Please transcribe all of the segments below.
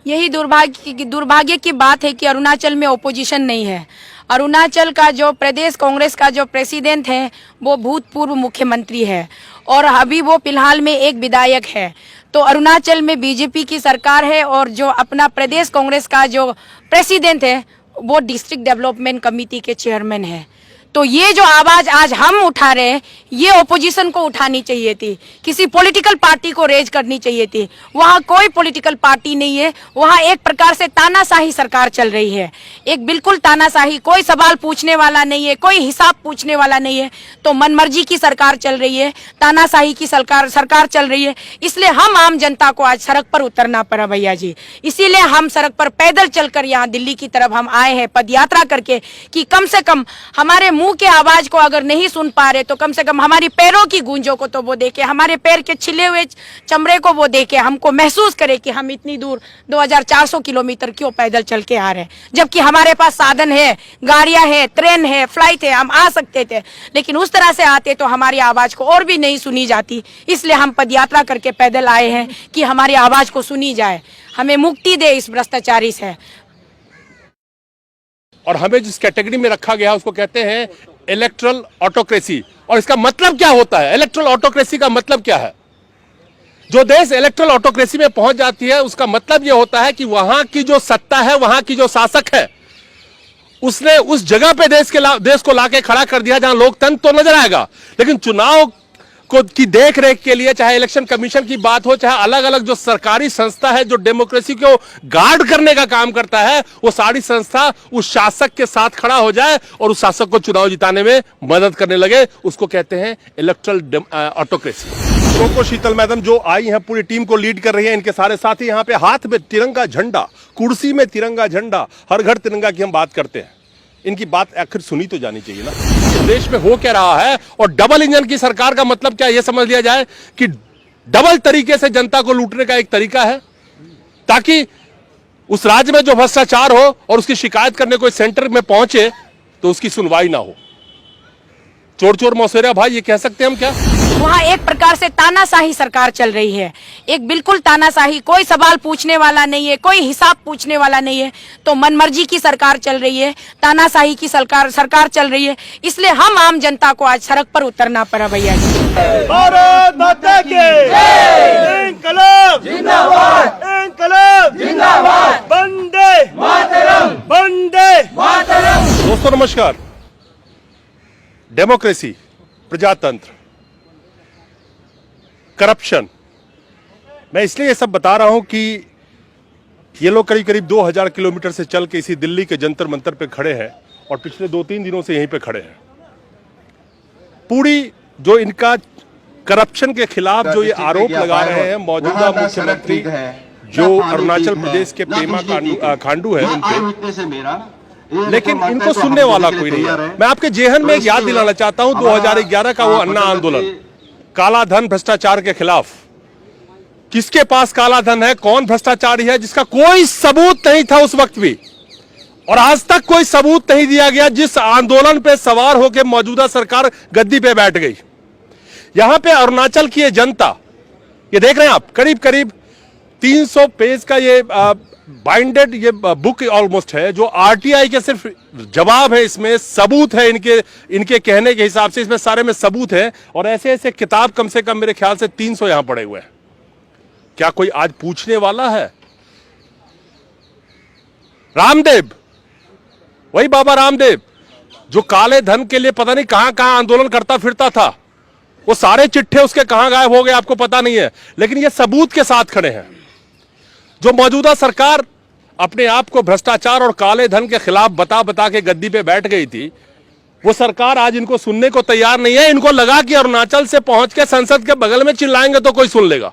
यही दुर्भाग्य की बात है कि अरुणाचल में ओपोजिशन नहीं है। अरुणाचल का जो प्रदेश कांग्रेस का जो प्रेसिडेंट है वो भूतपूर्व मुख्यमंत्री है और अभी वो फिलहाल में एक विधायक है। तो अरुणाचल में बीजेपी की सरकार है और जो अपना प्रदेश कांग्रेस का जो प्रेसिडेंट है वो डिस्ट्रिक्ट डेवलपमेंट कमेटी के चेयरमैन है। तो ये जो आवाज आज हम उठा रहे हैं ये ओपोजिशन को उठानी चाहिए थी, किसी पॉलिटिकल पार्टी को रेज करनी चाहिए थी। वहाँ कोई पॉलिटिकल पार्टी नहीं है, वहाँ एक प्रकार से तानाशाही सरकार चल रही है, एक बिल्कुल तानाशाही, कोई सवाल पूछने वाला नहीं है, कोई हिसाब पूछने वाला नहीं है। तो मनमर्जी की सरकार चल रही है, तानाशाही की सरकार चल रही है। इसलिए हम आम जनता को आज सड़क पर उतरना पड़ा भैया जी। इसीलिए हम सड़क पर पैदल चलकर यहाँ दिल्ली की तरफ हम आए हैं पद यात्रा करके, कि कम से कम हमारे मुंह के आवाज को अगर नहीं सुन पा रहे तो कम से कम हमारी पैरों की गूंजों को तो वो देखे, हमारे पैर के छिले हुए चमड़े को वो देखे, हमको महसूस करे कि हम इतनी दूर 2400 किलोमीटर क्यों पैदल चल के आ रहे हैं, जबकि हमारे पास साधन है, गाड़ियां है, ट्रेन है, फ्लाइट है, हम आ सकते थे। लेकिन उस तरह से आते तो हमारी आवाज को और भी नहीं सुनी जाती। इसलिए हम पदयात्रा करके पैदल आए हैं कि हमारी आवाज को सुनी जाए, हमें मुक्ति दे इस भ्रष्टाचारी से। और हमें जिस कैटेगरी में रखा गया उसको कहते हैं इलेक्ट्रल ऑटोक्रेसी। और इसका मतलब क्या होता है? इलेक्ट्रल ऑटोक्रेसी का मतलब क्या है? जो देश इलेक्ट्रल ऑटोक्रेसी में पहुंच जाती है उसका मतलब यह होता है कि वहां की जो सत्ता है, वहां की जो शासक है, उसने उस जगह पे देश को लाके खड़ा कर दिया जहां लोकतंत्र तो नजर आएगा, लेकिन चुनाव की देख रेख के लिए, चाहे इलेक्शन कमीशन की बात हो, चाहे अलग अलग जो सरकारी संस्था है जो डेमोक्रेसी को गार्ड करने का काम करता है, वो सारी संस्था उस शासक के साथ खड़ा हो जाए और उस शासक को चुनाव जिताने में मदद करने लगे, उसको कहते हैं इलेक्ट्रल ऑटोक्रेसी। कोको शीतल मैडम जो आई हैं, पूरी टीम को लीड कर रही है, इनके सारे साथी यहाँ पे हाथ में तिरंगा झंडा, कुर्सी में तिरंगा झंडा, हर घर तिरंगा की हम बात करते हैं। इनकी बात आखिर सुनी तो जानी चाहिए ना, देश में हो क्या रहा है। और डबल इंजन की सरकार का मतलब क्या, यह समझ लिया जाए कि डबल तरीके से जनता को लूटने का एक तरीका है, ताकि उस राज्य में जो भ्रष्टाचार हो और उसकी शिकायत करने कोई सेंटर में पहुंचे तो उसकी सुनवाई ना हो। चोर चोर मौसेरा भाई, ये कह सकते हैं हम क्या? वहाँ एक प्रकार से तानाशाही सरकार चल रही है, एक बिल्कुल तानाशाही, कोई सवाल पूछने वाला नहीं है, कोई हिसाब पूछने वाला नहीं है। तो मनमर्जी की सरकार चल रही है, तानाशाही की सरकार चल रही है। इसलिए हम आम जनता को आज सड़क पर उतरना पड़ा भैया जी। भारत माता की जय, इंकलाब जिंदाबाद, इंकलाब जिंदाबाद, वंदे मातरम, वंदे मातरम। दोस्तों नमस्कार। डेमोक्रेसी, प्रजातंत्र, करप्शन, मैं इसलिए ये सब बता रहा हूं कि ये लोग करीब करीब 2000 किलोमीटर से चल के इसी दिल्ली के जंतर मंतर पे खड़े हैं और पिछले 2-3 दिनों से यहीं पे खड़े हैं। पूरी जो इनका करप्शन के खिलाफ जो ये आरोप लगा रहे हैं मौजूदा मुख्यमंत्री जो अरुणाचल प्रदेश के पेमा खांडू है उनके, लेकिन इनको सुनने वाला कोई नहीं है। मैं आपके जेहन में एक याद दिलाना चाहता हूं 2011 का वो अन्ना आंदोलन, काला धन भ्रष्टाचार के खिलाफ। किसके पास काला धन है, कौन भ्रष्टाचारी है, जिसका कोई सबूत नहीं था उस वक्त भी, और आज तक कोई सबूत नहीं दिया गया। जिस आंदोलन पे सवार होकर मौजूदा सरकार गद्दी पे बैठ गई। यहां पे अरुणाचल की ये जनता, ये देख रहे हैं आप, करीब करीब 300 पेज का ये बाइंडेड ये बुक ऑलमोस्ट है, जो आरटीआई के सिर्फ जवाब है, इसमें सबूत है, इनके कहने के हिसाब से इसमें सारे में सबूत है। और ऐसे ऐसे किताब कम से कम मेरे ख्याल से 300 यहां पड़े हुए हैं। क्या कोई आज पूछने वाला है? रामदेव, वही बाबा रामदेव जो काले धन के लिए पता नहीं कहां कहां आंदोलन करता फिरता था, वो सारे चिट्ठे उसके कहां गायब हो गए आपको पता नहीं है, लेकिन ये सबूत के साथ खड़े हैं। जो मौजूदा सरकार अपने आप को भ्रष्टाचार और काले धन के खिलाफ बता बता के गद्दी पे बैठ गई थी, वो सरकार आज इनको सुनने को तैयार नहीं है। इनको लगा कि अरुणाचल से पहुंच के संसद के बगल में चिल्लाएंगे तो कोई सुन लेगा,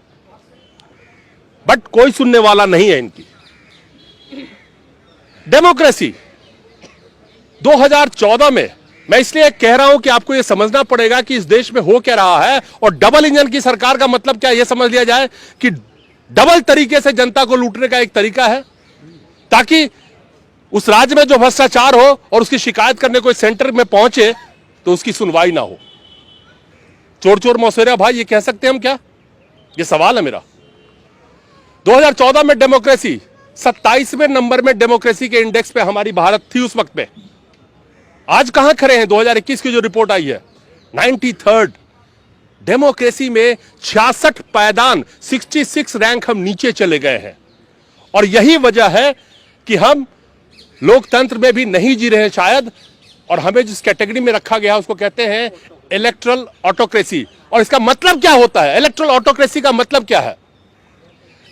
बट कोई सुनने वाला नहीं है इनकी। डेमोक्रेसी 2014 में, मैं इसलिए कह रहा हूं कि आपको यह समझना पड़ेगा कि इस देश में हो क्या रहा है। और डबल इंजन की सरकार का मतलब क्या, यह समझ लिया जाए कि डबल तरीके से जनता को लूटने का एक तरीका है, ताकि उस राज्य में जो भ्रष्टाचार हो और उसकी शिकायत करने कोई सेंटर में पहुंचे तो उसकी सुनवाई ना हो। चोर चोर मौसेरा भाई, ये कह सकते हैं हम क्या? ये सवाल है मेरा। 2014 में डेमोक्रेसी, 27वें नंबर में डेमोक्रेसी के इंडेक्स पे हमारी भारत थी उस वक्त पे। आज कहां खड़े हैं? 2021 की जो रिपोर्ट आई है 93rd डेमोक्रेसी में 66 पायदान 66 रैंक हम नीचे चले गए हैं। और यही वजह है कि हम लोकतंत्र में भी नहीं जी रहे हैं शायद, और हमें जिस कैटेगरी में रखा गया उसको कहते हैं इलेक्ट्रल ऑटोक्रेसी। और इसका मतलब क्या होता है? इलेक्ट्रल ऑटोक्रेसी का मतलब क्या है?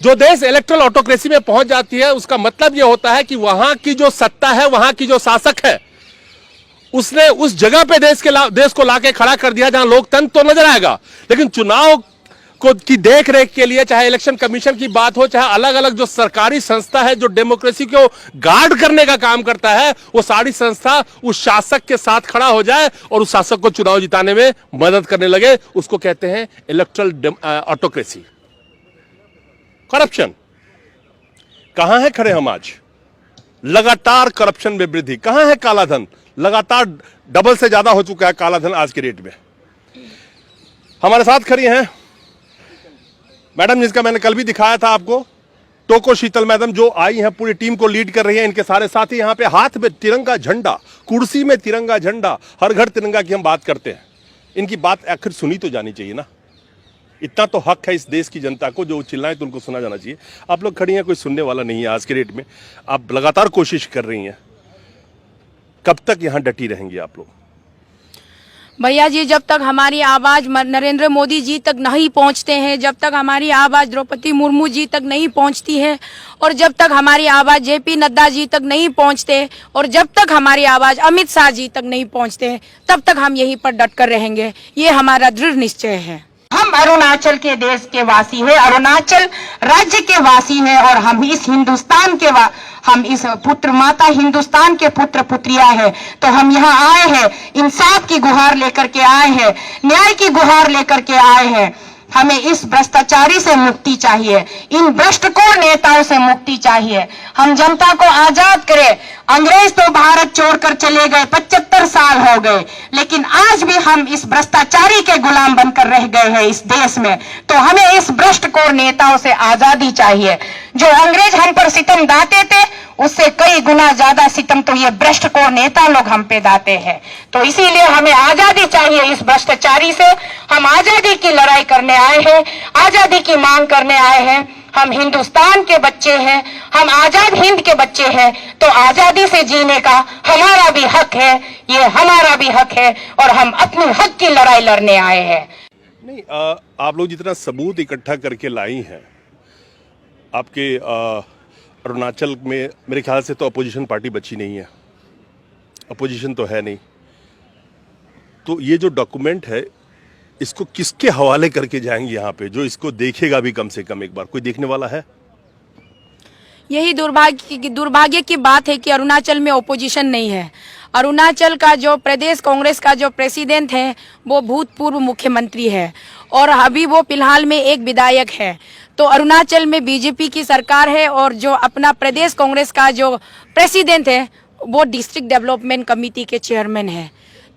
जो देश इलेक्ट्रल ऑटोक्रेसी में पहुंच जाती है उसका मतलब यह होता है कि वहां की जो सत्ता है, वहां की जो शासक है, उसने उस जगह पे देश को लाके खड़ा कर दिया जहां लोकतंत्र तो नजर आएगा, लेकिन चुनाव को की देख रेख के लिए, चाहे इलेक्शन कमीशन की बात हो, चाहे अलग अलग जो सरकारी संस्था है जो डेमोक्रेसी को गार्ड करने का काम करता है, वो सारी संस्था उस शासक के साथ खड़ा हो जाए और उस शासक को चुनाव जिताने में मदद करने लगे, उसको कहते हैं इलेक्ट्रल ऑटोक्रेसी। करप्शन कहां है खड़े हम आज? लगातार करप्शन में वृद्धि। कहां है काला धन? लगातार डबल से ज्यादा हो चुका है काला धन आज के रेट में। हमारे साथ खड़ी हैं मैडम, जिसका मैंने कल भी दिखाया था आपको, टोको शीतल मैडम, जो आई हैं, पूरी टीम को लीड कर रही हैं। इनके सारे साथी यहां पे हाथ में तिरंगा झंडा, कुर्सी में तिरंगा झंडा, हर घर तिरंगा की हम बात करते हैं। इनकी बात आखिर सुनी तो जानी चाहिए ना। इतना तो हक है इस देश की जनता को, जो चिल्लाए तो उनको सुना जाना चाहिए। आप लोग खड़ी हैं, कोई सुनने वाला नहीं है आज के डेट में। आप लगातार कोशिश कर रही हैं, कब तक यहां डटी रहेंगी आप लोग? भैया जी, जब तक हमारी आवाज नरेंद्र मोदी जी तक नहीं पहुंचते हैं, जब तक हमारी आवाज द्रौपदी मुर्मू जी तक नहीं पहुंचती है, और जब तक हमारी आवाज जेपी नड्डा जी तक नहीं पहुंचते, और जब तक हमारी आवाज अमित शाह जी तक नहीं पहुंचते, तब तक हम यहीं पर डट कर रहेंगे। ये हमारा दृढ़ निश्चय है। हम अरुणाचल के देश के वासी हैं, अरुणाचल राज्य के वासी हैं, और हम इस हिंदुस्तान के हम इस पुत्र माता हिंदुस्तान के पुत्र पुत्रियां हैं। तो हम यहाँ आए हैं, इंसाफ की गुहार लेकर के आए हैं, न्याय की गुहार लेकर के आए हैं। हमें इस भ्रष्टाचारी से मुक्ति चाहिए, इन भ्रष्टखोर नेताओं से मुक्ति चाहिए। हम जनता को आजाद करें। अंग्रेज तो भारत छोड़कर चले गए, 75 साल हो गए, लेकिन आज भी हम इस भ्रष्टाचारी के गुलाम बनकर रह गए हैं इस देश में। तो हमें इस भ्रष्टखोर नेताओं से आजादी चाहिए। जो अंग्रेज हम पर सितम दाते थे, उससे कई गुना ज्यादा सितम तो ये भ्रष्टखोर नेता लोग हम पे दाते हैं। तो इसीलिए हमें आजादी चाहिए इस भ्रष्टाचारी से। हम आजादी की लड़ाई करने आए हैं, आजादी की मांग करने आए हैं। हम हिंदुस्तान के बच्चे हैं, हम आजाद हिंद के बच्चे हैं, तो आजादी से जीने का हमारा भी हक है, ये हमारा भी हक है, और हम अपने हक की लड़ाई लड़ने आए हैं। नहीं, आप लोग जितना सबूत इकट्ठा करके लाई हैं, आपके अरुणाचल में मेरे ख्याल से तो अपोजिशन पार्टी बची नहीं है, अपोजिशन तो है नहीं। तो ये जो डॉक्यूमेंट है, इसको किसके हवाले करके जाएंगे यहाँ पे, जो इसको देखेगा भी कम से कम एक बार? कोई देखने वाला है? यही दुर्भाग्य की बात है कि अरुणाचल में ओपोजिशन नहीं है। अरुणाचल का जो प्रदेश कांग्रेस का जो प्रेसिडेंट है, वो भूतपूर्व मुख्यमंत्री है, और अभी वो फिलहाल में एक विधायक है। तो अरुणाचल में बीजेपी की सरकार है, और जो अपना प्रदेश कांग्रेस का जो प्रेसिडेंट है, वो डिस्ट्रिक्ट डेवलपमेंट कमेटी के चेयरमैन है।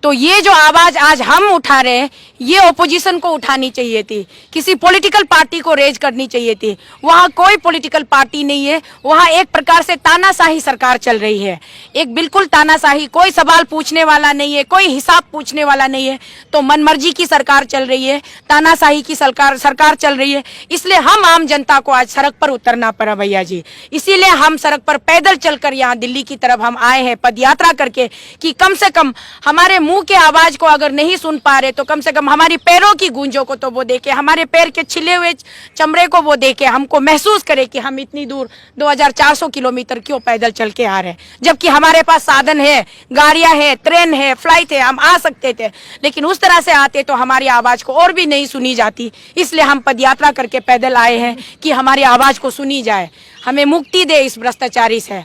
तो ये जो आवाज आज हम उठा रहे हैं, ये ओपोजिशन को उठानी चाहिए थी, किसी पॉलिटिकल पार्टी को रेज करनी चाहिए थी। वहाँ कोई पॉलिटिकल पार्टी नहीं है, वहाँ एक प्रकार से तानाशाही सरकार चल रही है, एक बिल्कुल तानाशाही। कोई सवाल पूछने वाला नहीं है, कोई हिसाब पूछने वाला नहीं है, तो मनमर्जी की सरकार चल रही है, तानाशाही की सरकार चल रही है। इसलिए हम आम जनता को आज सड़क पर उतरना पड़ा भैया जी। इसीलिए हम सड़क पर पैदल चलकर यहाँ दिल्ली की तरफ हम आए हैं, पदयात्रा करके, कि कम से कम हमारे मुंह के आवाज को अगर नहीं सुन पा रहे, तो कम से कम हमारी पैरों की गूंजों को तो वो देखे, हमारे पैर के छिले हुए चमड़े को वो देखे, हमको महसूस करे कि हम इतनी दूर 2400 किलोमीटर क्यों पैदल चल के आ रहे हैं, जबकि हमारे पास साधन है, गाड़ियां है, ट्रेन है, फ्लाइट है, हम आ सकते थे। लेकिन उस तरह से आते तो हमारी आवाज को और भी नहीं सुनी जाती। इसलिए हम पदयात्रा करके पैदल आए हैं कि हमारी आवाज को सुनी जाए, हमें मुक्ति दे इस भ्रष्टाचारी से।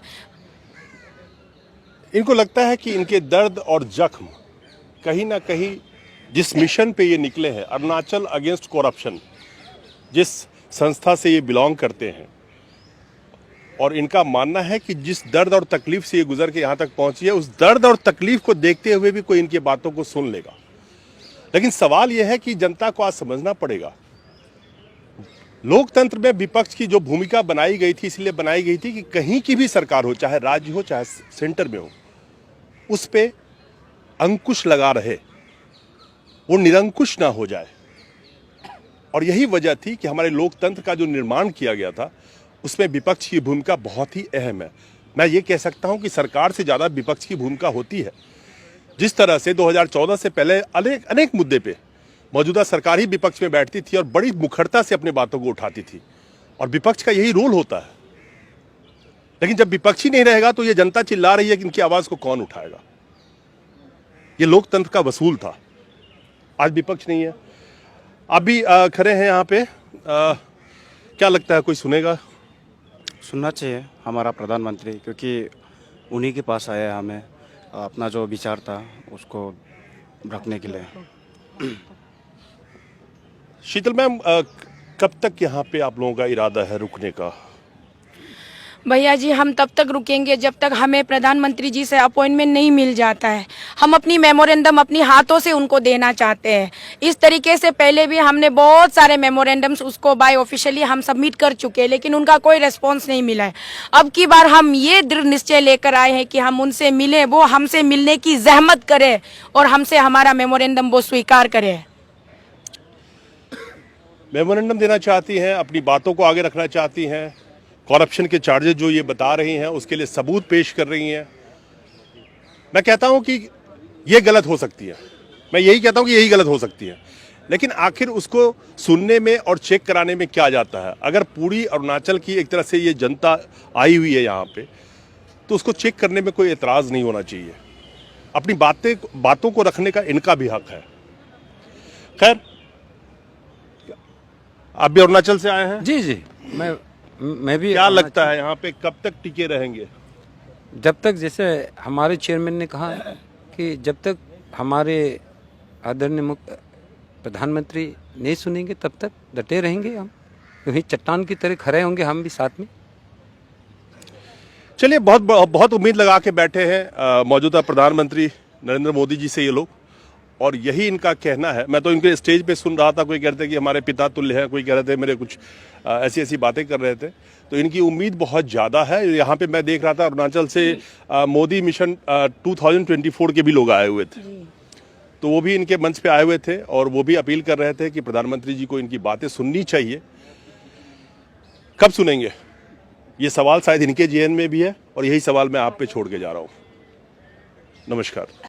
इनको लगता है कि इनके दर्द और जख्म कहीं ना कहीं जिस मिशन पे ये निकले हैं, अरुणाचल अगेंस्ट करप्शन, जिस संस्था से ये बिलोंग करते हैं, और इनका मानना है कि जिस दर्द और तकलीफ से ये गुजर के यहाँ तक पहुंची है, उस दर्द और तकलीफ को देखते हुए भी कोई इनकी बातों को सुन लेगा। लेकिन सवाल यह है कि जनता को आज समझना पड़ेगा, लोकतंत्र में विपक्ष की जो भूमिका बनाई गई थी इसलिए बनाई गई थी कि कहीं की भी सरकार हो, चाहे राज्य हो चाहे सेंटर में हो, उस पे अंकुश लगा रहे, वो निरंकुश ना हो जाए। और यही वजह थी कि हमारे लोकतंत्र का जो निर्माण किया गया था उसमें विपक्ष की भूमिका बहुत ही अहम है। मैं ये कह सकता हूं कि सरकार से ज़्यादा विपक्ष की भूमिका होती है। जिस तरह से 2014 से पहले अनेक मुद्दे पे मौजूदा सरकार ही विपक्ष में बैठती थी और बड़ी मुखरता से अपनी बातों को उठाती थी, और विपक्ष का यही रोल होता है। लेकिन जब विपक्ष ही नहीं रहेगा तो ये जनता चिल्ला रही है कि इनकी आवाज़ को कौन उठाएगा। ये लोकतंत्र का वसूल था। आज विपक्ष नहीं है। आप भी खड़े हैं यहाँ पे, क्या लगता है कोई सुनेगा? सुनना चाहिए हमारा प्रधानमंत्री, क्योंकि उन्हीं के पास आया है हमें अपना जो विचार था उसको रखने के लिए। शीतल मैम, कब तक यहाँ पे आप लोगों का इरादा है रुकने का? भैया जी, हम तब तक रुकेंगे जब तक हमें प्रधानमंत्री जी से अपॉइंटमेंट नहीं मिल जाता है। हम अपनी मेमोरेंडम अपनी हाथों से उनको देना चाहते हैं। इस तरीके से पहले भी हमने बहुत सारे मेमोरेंडम्स उसको बाय ऑफिशियली हम सबमिट कर चुके हैं, लेकिन उनका कोई रिस्पॉन्स नहीं मिला है। अब की बार हम ये दृढ़ निश्चय लेकर आए हैं कि हम उनसे मिलें, वो हमसे मिलने की जहमत करें और हमसे हमारा मेमोरेंडम वो स्वीकार करें। मेमोरेंडम देना चाहती हैं, अपनी बातों को आगे रखना चाहती हैं, करप्शन के चार्जेस जो ये बता रही हैं उसके लिए सबूत पेश कर रही हैं। मैं कहता हूं कि ये गलत हो सकती है, मैं यही कहता हूं कि यही गलत हो सकती है, लेकिन आखिर उसको सुनने में और चेक कराने में क्या जाता है? अगर पूरी अरुणाचल की एक तरह से ये जनता आई हुई है यहाँ पे, तो उसको चेक करने में कोई एतराज़ नहीं होना चाहिए। अपनी बातों को रखने का इनका भी हक है। खैर, आप भी अरुणाचल से आए हैं? जी जी, मैं भी। क्या लगता है यहाँ पे कब तक टिके रहेंगे? जब तक, जैसे हमारे चेयरमैन ने कहा कि जब तक हमारे आदरणीय प्रधानमंत्री नहीं सुनेंगे तब तक डटे रहेंगे हम, क्योंकि चट्टान की तरह खड़े होंगे हम भी साथ में। चलिए, बहुत उम्मीद लगा के बैठे हैं मौजूदा प्रधानमंत्री नरेंद्र मोदी जी से ये लोग, और यही इनका कहना है। मैं तो इनके स्टेज पे सुन रहा था, कोई कहते कि हमारे पिता तुल्य हैं, कोई कह रहे थे मेरे कुछ ऐसी बातें कर रहे थे। तो इनकी उम्मीद बहुत ज़्यादा है। यहाँ पे मैं देख रहा था अरुणाचल से मोदी मिशन 2024 के भी लोग आए हुए थे, तो वो भी इनके मंच पे आए हुए थे और वो भी अपील कर रहे थे कि प्रधानमंत्री जी को इनकी बातें सुननी चाहिए। कब सुनेंगे, ये सवाल शायद इनके जेहन में भी है, और यही सवाल मैं आप पे छोड़ के जा रहा हूँ। नमस्कार।